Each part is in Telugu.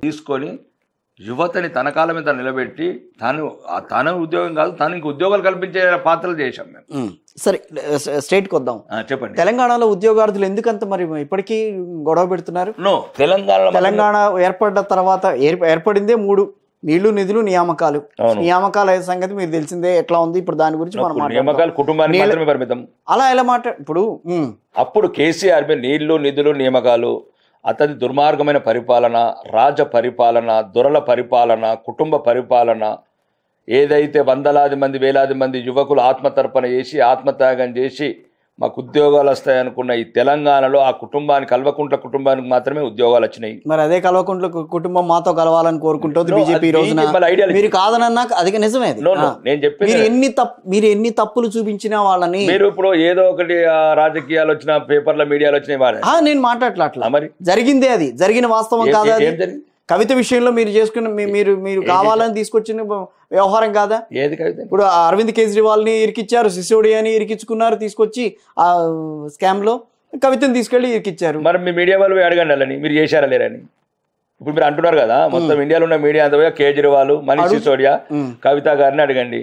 తీసుకొని యువతని తన కాలం మీద నిలబెట్టి తన ఉద్యోగం కాదు తను ఇంక ఉద్యోగాలు కల్పించే పాత్రలు చేశాం మేము. సరే స్టేట్కి వద్దాం. చెప్పండి. తెలంగాణలో ఉద్యోగార్థులు ఎందుకంత మరి ఇప్పటికీ గొడవ పెడుతున్నారు? తెలంగాణ ఏర్పడ్డ తర్వాత ఏర్పడిందే 3 నీళ్లు నిధులు నియామకాలు. నియామకాల సంగతి మీరు తెలిసిందే ఎట్లా ఉంది. ఇప్పుడు దాని గురించి మనం నియామకాలు కుటుంబానికి మాత్రమే పరిమితం. అలా ఎలా ఇప్పుడు అప్పుడు కేసీఆర్ నీళ్లు నిధులు నియామకాలు, అతని దుర్మార్గమైన పరిపాలన, రాజ పరిపాలన, దొరల పరిపాలన, కుటుంబ పరిపాలన, ఏదైతే వందలాది మంది వేలాది మంది యువకులు ఆత్మతర్పణ చేసి ఆత్మత్యాగం చేసి మాకు ఉద్యోగాలు వస్తాయనుకున్న ఈ తెలంగాణలో ఆ కుటుంబానికి కల్వకుంట్ల కుటుంబానికి మాత్రమే ఉద్యోగాలు వచ్చినాయి. మరి అదే కల్వకుంట్ల కుటుంబం మాతో కలవాలని కోరుకుంటుంది బీజేపీ రోజున. మీరు కాదనన్నా అది నిజమే. నేను చెప్పి మీరు ఎన్ని తప్పులు చూపించినా వాళ్ళని మీరు ఇప్పుడు ఏదో ఒకటి రాజకీయాలు వచ్చిన పేపర్ల మీడియాలో వచ్చినాయి వాడే నేను మాట్లాడట్లా. మరి జరిగిందే, అది జరిగిన వాస్తవం కాదా? కవిత విషయంలో మీరు చేసుకున్న మీరు కావాలని తీసుకొచ్చిన వ్యవహారం కాదా? ఏది కవిత? ఇప్పుడు అరవింద్ కేజ్రీవాల్ని ఇరికిచ్చారు, సిసోడియాని ఇరికించుకున్నారు తీసుకొచ్చి ఆ స్కామ్ లో, కవితను తీసుకెళ్లి ఇరికిచ్చారు. మరి మీ మీడియా వాళ్ళు అడగండి వాళ్ళని మీరు చేశారా లేరని. ఇప్పుడు మీరు అంటున్నారు కదా మొత్తం ఇండియాలో ఉన్న మీడియా అంతా కేజ్రీవాల్, మనీష్ సిసోడియా, కవిత గారిని అడగండి.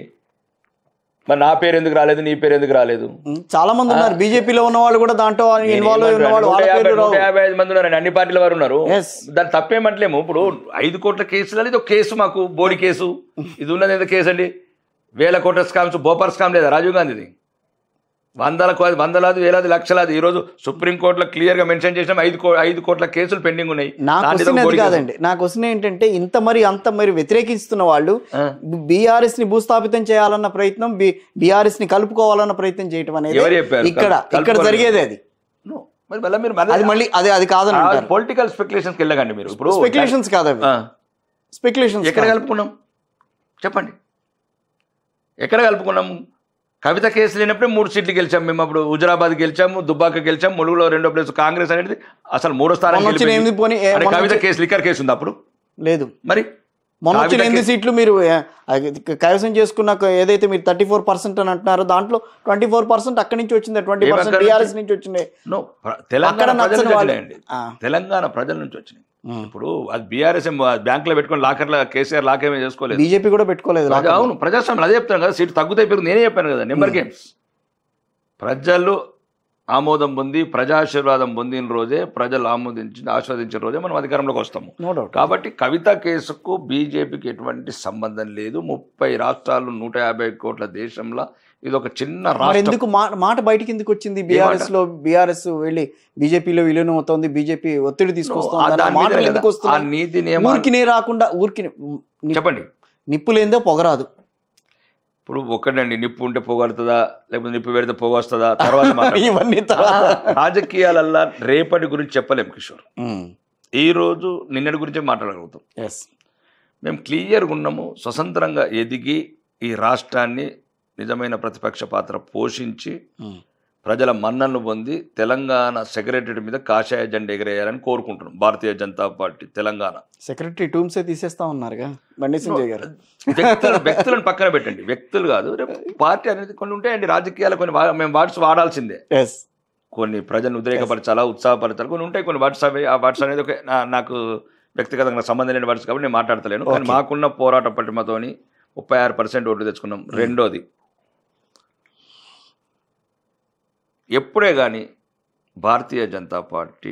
మరి నా పేరు ఎందుకు రాలేదు, నీ పేరు ఎందుకు రాలేదు? చాలా మంది ఉన్నారు బీజేపీలో ఉన్న వాళ్ళు కూడా దాంట్లో ఇన్వాల్వ్ అయిన వాళ్ళు. 155 మంది ఉన్నారు, అన్ని పార్టీల వారు ఉన్నారు. దాన్ని తప్పేమంటలేము. ఇప్పుడు 5 కోట్ల కేసులు అనేది ఒక కేసు, మాకు బోడి కేసు. ఇది ఉన్నది ఎంత కేసు అండి? 1000 కోట్ల స్కామ్స్, బోపర్ స్కామ్ లేదా రాజీవ్ గాంధీది? వందలాది వేలాది లక్షలాది. ఈ రోజు సుప్రీంకోర్టులో క్లియర్ గా మెన్షన్ చేసిన 5 కోట్ల కేసులు పెండింగ్ ఉన్నాయి. కాదండి, నా క్వశ్చన్ ఏంటంటే అంత మరి వ్యతిరేకిస్తున్న వాళ్ళు బీఆర్ఎస్ ని భూస్థాపితం చేయాలన్న ప్రయత్నం, బీఆర్ఎస్ ని కలుపుకోవాలన్న ప్రయత్నం చేయటం అనేది ఇక్కడ జరిగేది. అది మళ్ళీ అది కాదని పొలిటికల్ స్పెక్యులేషన్స్ వెళ్ళకండి మీరు. ఇప్పుడు స్పెక్యులేషన్స్ కాదు, స్పెక్యులేషన్స్. ఎక్కడ కలుపుకున్నాం చెప్పండి? ఎక్కడ కలుపుకున్నాము? కవిత కేసు లేనప్పుడే 3 సీట్లు గెలిచాం మేము. అప్పుడు హుజరాబాద్ గెలిచాము, దుబ్బాక గెలిచాం, ములుగులో 2వ ప్లేస్. కాంగ్రెస్ అనేది అసలు 3వ స్థానం. కవిత కేసు లిక్కర్ కేసు ఉంది అప్పుడు లేదు. మరి మొన్న వచ్చిన 8 సీట్లు మీరు కైవసం చేసుకున్న ఏదైతే మీరు 34% అని అంటున్నారో దాంట్లో 24% అక్కడి నుంచి వచ్చింది, 20% బీఆర్ఎస్ నుంచి వచ్చింది. తెలంగాణ ప్రజల నుంచి వచ్చినాయి. ఇప్పుడు అది బీఆర్ఎస్ బ్యాంక్ లో పెట్టుకుని లాకర్లో కేసీఆర్ లాకేమే చేసుకోలేదు, బీజేపీ కూడా పెట్టుకోలేదు. అవును, ప్రజాస్వామ్యం అదే చెప్తాను కదా. సీట్లు తగ్గుతాయి పెరుగు నేనే చెప్పాను కదా. Number games. ప్రజలు ఆమోదం పొంది ప్రజాశీర్వాదం పొందిన రోజే, ప్రజలు ఆస్వాదించిన రోజే మనం అధికారంలోకి వస్తాము. కాబట్టి కవిత కేసుకు బీజేపీకి ఎటువంటి సంబంధం లేదు. 30 రాష్ట్రాలు, 150 కోట్ల దేశంలో ఇది ఒక చిన్న రాష్ట్రం. ఎందుకు మాట బయటికి ఎందుకు వచ్చింది? బీఆర్ఎస్ వెళ్ళి బీజేపీలో విలీనం అవుతుంది, బీజేపీ ఒత్తిడి తీసుకొస్తుంది. ఊరికినే రాకుండా చెప్పండి, నిప్పు లేదో పొగరాదు. ఇప్పుడు ఒక్కడండి, నిప్పు ఉంటే పొగడుతుందా, లేకపోతే నిప్పు పెడితే పొగ వస్తుందా? తర్వాత ఇవన్నీ రాజకీయాలల్లా రేపటి గురించి చెప్పలేము కిషోర్. ఈ రోజు నిన్నటి గురించే మాట్లాడగలుగుతాం. మేము క్లియర్గా ఉన్నాము. స్వతంత్రంగా ఎదిగి ఈ రాష్ట్రాన్ని నిజమైన ప్రతిపక్ష పాత్ర పోషించి ప్రజల మన్నలను పొంది తెలంగాణ సెక్రటరీ మీద కాషాయ జెండా ఎగరేయాలని కోరుకుంటున్నాం. భారతీయ జనతా పార్టీ తెలంగాణ సెక్రటరీ టూమ్సే తీసేస్తా ఉన్నారుగా బండి సంజయ్ గారు. వ్యక్తులను పక్కన పెట్టండి, వ్యక్తులు కాదు. రేపు పార్టీ అనేది కొన్ని ఉంటాయండి, రాజకీయాలు కొన్ని మేము వర్డ్స్ వాడాల్సిందే. కొన్ని ప్రజలను ఉద్రేకపరచాలా, ఉత్సాహపరచాలి, కొన్ని ఉంటాయి. కొన్ని వర్డ్స్ అవి, ఆ వర్డ్స్ అనేది నాకు వ్యక్తిగతంగా సంబంధం లేని వర్డ్స్ కాబట్టి నేను మాట్లాడతలేను. కానీ మాకున్న పోరాట పటిమతోని 36% ఓట్లు తెచ్చుకున్నాం. రెండోది, ఎప్పుడే కానీ భారతీయ జనతా పార్టీ,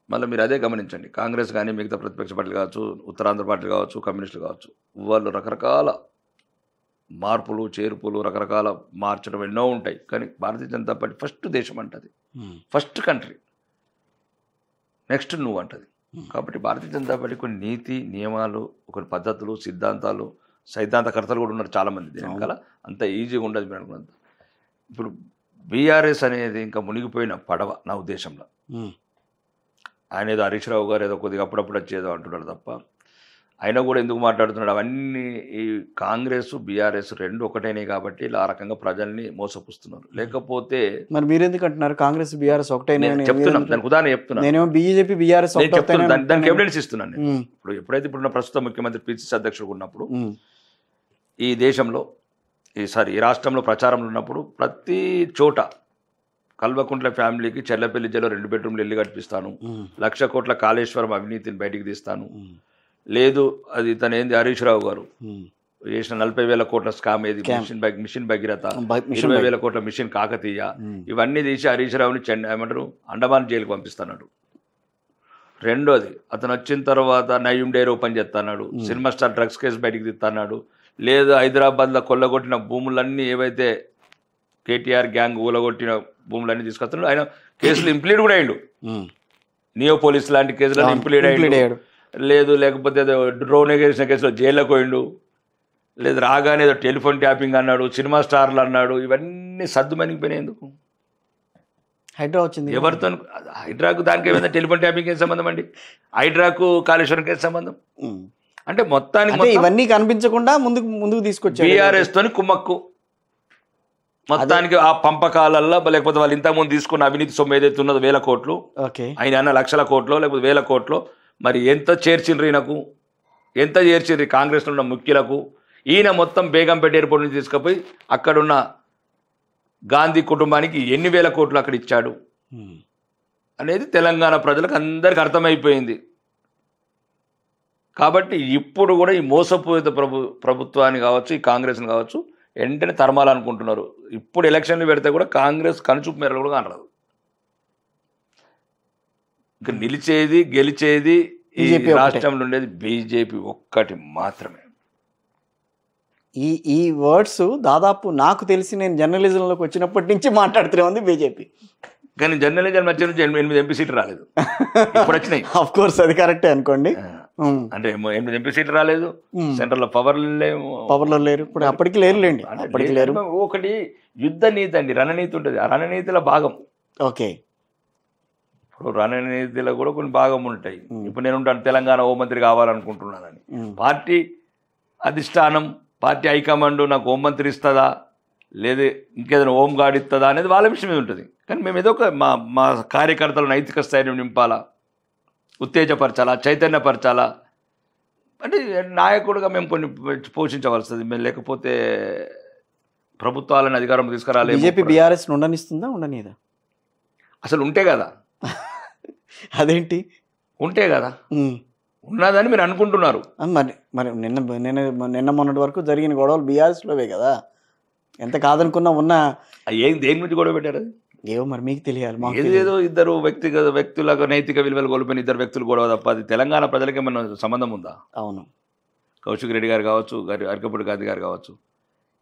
మళ్ళీ మీరు అదే గమనించండి, కాంగ్రెస్ కానీ మిగతా ప్రతిపక్ష పార్టీలు కావచ్చు, ఉత్తరాంధ్ర పార్టీలు కావచ్చు, కమ్యూనిస్టులు కావచ్చు, వాళ్ళు రకరకాల మార్పులు చేర్పులు రకరకాల మార్చడం ఎన్నో ఉంటాయి. కానీ భారతీయ జనతా పార్టీ ఫస్ట్ దేశం అంటది, ఫస్ట్ కంట్రీ, నెక్స్ట్ నువ్వు అంటది. కాబట్టి భారతీయ జనతా పార్టీ కొన్ని నీతి నియమాలు, కొన్ని పద్ధతులు, సిద్ధాంతాలు, సైద్ధాంతకర్తలు కూడా ఉన్నారు చాలామంది. దీనివల్ల అంత ఈజీగా ఉండదు మీరు అనుకున్నంత. ఇప్పుడు బీఆర్ఎస్ అనేది ఇంకా మునిగిపోయిన పడవ నా ఉద్దేశంలో. ఆయన ఏదో హరీష్ రావు గారు ఏదో కొద్దిగా అప్పుడప్పుడు వచ్చేదో అంటున్నాడు తప్ప, అయినా కూడా ఎందుకు మాట్లాడుతున్నాడు? అవన్నీ ఈ కాంగ్రెస్ బీఆర్ఎస్ రెండు ఒకటేనే కాబట్టి ఇలా ఆ రకంగా ప్రజల్ని మోసపుస్తున్నారు. లేకపోతే మరి మీరు ఎందుకు అంటున్నారు కాంగ్రెస్ బీఆర్ఎస్ ఒకటేనే? చెప్తున్నాను, దానికి ఉదాహరణ చెప్తున్నాను. నేను బీజేపీ బీఆర్ఎస్ దానికి ఎవిడెన్స్ ఇస్తున్నాను. ఇప్పుడు ఎప్పుడైతే ఇప్పుడున్న ప్రస్తుత ముఖ్యమంత్రి పిసిసి అధ్యక్షుడు ఉన్నప్పుడు ఈ దేశంలో ఈ రాష్ట్రంలో ప్రచారంలో ఉన్నప్పుడు ప్రతి చోట కల్వకుంట్ల ఫ్యామిలీకి చెర్లపల్లి జైల్లో 2 బెడ్రూమ్లు ఇల్లు కట్టిస్తాను, 1,00,00,000 కోట్ల కాళేశ్వరం అవినీతిని బయటికి తీస్తాను, లేదు అది తను ఏంది హరీష్ రావు గారు చేసిన 40,000 కోట్ల స్కామ్ ఏది మిషన్ భగీరథ, 20,000 కోట్ల మిషన్ కాకతీయ, ఇవన్నీ తీసి హరీష్ రావుని ఏమంటారు అండమాన్ జైలుకి పంపిస్తున్నాడు. రెండోది అతను వచ్చిన తర్వాత నయం డైరీ ఓపెన్ చేస్తున్నాడు, సినిమా స్టార్ డ్రగ్స్ కేసు బయటికి తీస్తున్నాడు. లేదు హైదరాబాద్లో కొల్లగొట్టిన భూములన్నీ ఏవైతే కేటీఆర్ గ్యాంగ్ ఊలగొట్టిన భూములన్నీ తీసుకొస్తున్నాడు. ఆయన కేసులు ఇంప్లీడ్ కూడా అయ్యిండు, నియో పోలీస్ లాంటి కేసులను ఇంప్లీడ్ అయ్యాడు. లేకపోతే డ్రోన్ ఎగరేసిన కేసులో జైల్లోకి పోయిండు. లేదు రాగానే ఏదో టెలిఫోన్ ట్యాపింగ్ అన్నాడు, సినిమా స్టార్లు అన్నాడు. ఇవన్నీ సద్దు మణిగిపోయినాయి. ఎందుకు హైడ్రా వచ్చింది? ఎవరితో? హైడ్రాకు దానికి ఏమైనా టెలిఫోన్ ట్యాపింగ్ ఏం సంబంధం అండి? హైడ్రాకు కాళేశ్వరం కేసు సంబంధం? అంటే మొత్తానికి ఇవన్నీ కనిపించకుండా ముందుకు తీసుకొచ్చారు బీఆర్ఎస్ తోని కుమ్మక్కు. మొత్తానికి ఆ పంపకాలల్లో లేకపోతే వాళ్ళు ఇంతకుముందు తీసుకున్న అవినీతి సొమ్ము ఏదైతే ఉన్నదో 1,000 కోట్లు, ఆయన అన్న లక్షల కోట్లు లేకపోతే 1,000 కోట్లు, మరి ఎంత చేర్చిండ్రు ఈయనకు, ఎంత చేర్చిండ్రు కాంగ్రెస్లో ఉన్న ముఖ్యులకు. ఈయన మొత్తం బేగంపేట ఎయిర్పోర్ట్ నుంచి తీసుకుపోయి అక్కడున్న గాంధీ కుటుంబానికి ఎన్ని 1,000 కోట్లు అక్కడ ఇచ్చాడు అనేది తెలంగాణ ప్రజలకు అందరికి అర్థమైపోయింది. కాబట్టి ఇప్పుడు కూడా ఈ మోసపూరిత ప్రభుత్వాన్ని కావచ్చు, ఈ కాంగ్రెస్ని కావచ్చు వెంటనే తరమాలనుకుంటున్నారు. ఇప్పుడు ఎలక్షన్లు పెడితే కూడా కాంగ్రెస్ కనుచూపు మేరలు కూడా కానరాదు. ఇక నిలిచేది గెలిచేది ఈ రాష్ట్రంలో ఉండేది బీజేపీ ఒక్కటి మాత్రమే. ఈ వర్డ్స్ దాదాపు నాకు తెలిసి నేను జర్నలిజంలోకి వచ్చినప్పటి నుంచి మాట్లాడుతూనే ఉంది బీజేపీ. కానీ జర్నలిజం వచ్చే నుంచి 8 ఎంపీ సీట్లు రాలేదు, ఇప్పుడు వచ్చినాయి. ఆఫ్ కోర్స్ అది కరెక్టే అనుకోండి. అంటే 8 ఎంపీ సీట్లు రాలేదు, సెంట్రల్ లో పవర్లో లేరు, ఇప్పుడు అప్పటికి లేరులేండి. అప్పటికి లేరు. ఒకటి యుద్ధ నీతి అండి, రణనీతి ఉంటుంది. ఆ రణనీతిలో భాగం. ఓకే, ఇప్పుడు రణనీతిలో కూడా కొన్ని భాగం ఉంటాయి. ఇప్పుడు నేను ఉంటాను తెలంగాణ హోంమంత్రి కావాలనుకుంటున్నానని, పార్టీ అధిష్టానం పార్టీ హైకమాండ్ నాకు హోంమంత్రి ఇస్తుందా లేదా ఇంకేదైనా హోంగార్డ్ ఇస్తుందా అనేది వాళ్ళ విషయం మీద ఉంటుంది. కానీ మేము ఏదో ఒక మా కార్యకర్తల నైతిక స్థైర్యం నింపాలా, ఉత్తేజపరచాలా, చైతన్యపరచాలా. అంటే నాయకుడిగా మేము కొన్ని పోషించవలసింది. మేము లేకపోతే ప్రభుత్వాలను అధికారం తీసుకురాలేదు. బీజేపీ బీఆర్ఎస్ ఉండనిస్తుందా ఉండనిదా? అసలు ఉంటే కదా. అదేంటి ఉంటే కదా ఉన్నదని మీరు అనుకుంటున్నారు. మరి నిన్న మొన్నటి వరకు జరిగిన గొడవలు బీఆర్ఎస్లోవే కదా. ఎంత కాదనుకున్నా ఉన్న దేని గురించి గొడవ పెట్టారు అది ఏవో మరి మీకు తెలియాలి. ఏదో ఇద్దరు వ్యక్తులకు నైతిక విలువలు కోల్పోయిన ఇద్దరు వ్యక్తులు గొడవ తప్ప అది తెలంగాణ ప్రజలకి ఏమన్నా సంబంధం ఉందా? అవును, కౌశిక్ రెడ్డి గారు కావచ్చు, అరకపూడి గాంధీ గారు కావచ్చు,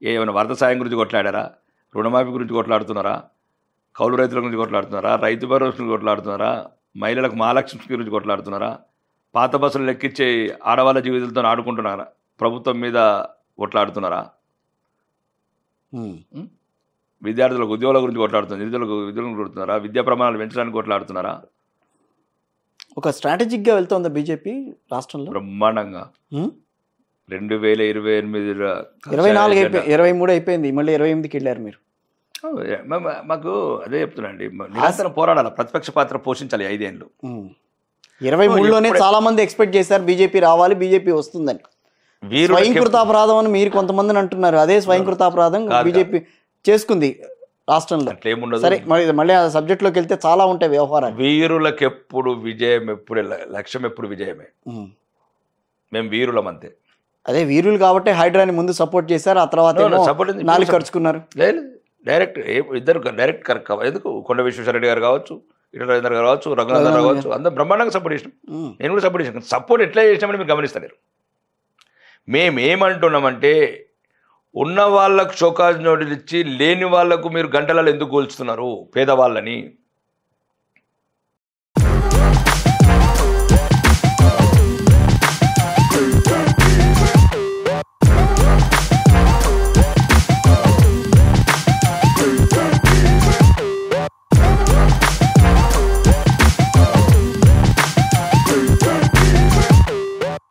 ఏమైనా వరద సాయం గురించి కొట్లాడారా? రుణమాఫీ గురించి కొట్లాడుతున్నారా? కౌలు రైతుల గురించి కొట్లాడుతున్నారా? రైతు భరోసా గురించి కొట్లాడుతున్నారా? మహిళలకు మహాలక్ష్మి గురించి కొట్లాడుతున్నారా? పాత బస్సులు లెక్కించే ఆడవాళ్ళ జీవితాలతో ఆడుకుంటున్నారా? ప్రభుత్వం మీద కొట్లాడుతున్నారా? విద్యార్థులకు ఉద్యోగాల గురించి కొట్లాడుతున్నారు, నిరుద్యోగులకు ఉద్యోగం కొడుతున్నారా? విద్యా ప్రమాణాలు పెంచడానికి కొట్లాడుతున్నారా? ఒక స్ట్రాటజిక్గా వెళ్తుందా బీజేపీ రాష్ట్రంలో? బ్రహ్మాండంగా. 2028 23 అయిపోయింది, మళ్ళీ 28కి వెళ్ళారు మీరు. మాకు అదే చెప్తున్నా అండి, నిరంతరం పోరాడాలి, ప్రతిపక్ష పాత్ర పోషించాలి 5 ఏళ్ళు. 23లోనే చాలా మంది ఎక్స్పెక్ట్ చేశారు బీజేపీ రావాలి, బీజేపీ వస్తుందని. స్వయంకృతాపరాధం అని మీరు కొంతమందిని అంటున్నారు. అదే స్వయంకృతాపరాధం బీజేపీ చేసుకుంది రాష్ట్రంలో. సరే, మళ్ళీ ఆ సబ్జెక్ట్ లోకి వెళ్తే చాలా ఉంటాయి వ్యవహారాలు. వీరులకు ఎప్పుడు విజయం, ఎప్పుడు లక్ష్యం ఎప్పుడు విజయమే. మేము వీరులం అంతే. అదే వీరులు కాబట్టి హైడ్రాని ముందు సపోర్ట్ చేశారు, ఆ తర్వాత నాలుగు ఖర్చుకున్నారు. లేదు, డైరెక్ట్ ఇద్దరు డైరెక్ట్ ఎందుకు కొండ విశ్వేశ్వరరెడ్డి గారు కావచ్చు, ఈటల రాజేందర్ గారు కావచ్చు, రఘునందన్ రావు కావచ్చు, అందరూ బ్రహ్మాండంగా సపోర్ట్ చేసినాం. నేను కూడా సపోర్ట్ చేసాను. సపోర్ట్ ఎట్లా చేసినామని మీరు గమనిస్తలేరు. మేమేమంటున్నామంటే ఉన్న వాళ్ళకు షోకాజ్ నోటీసులు ఇచ్చి లేని వాళ్లకు మీరు గంటలలో ఎందుకు కూల్చుతున్నారు పేదవాళ్ళని?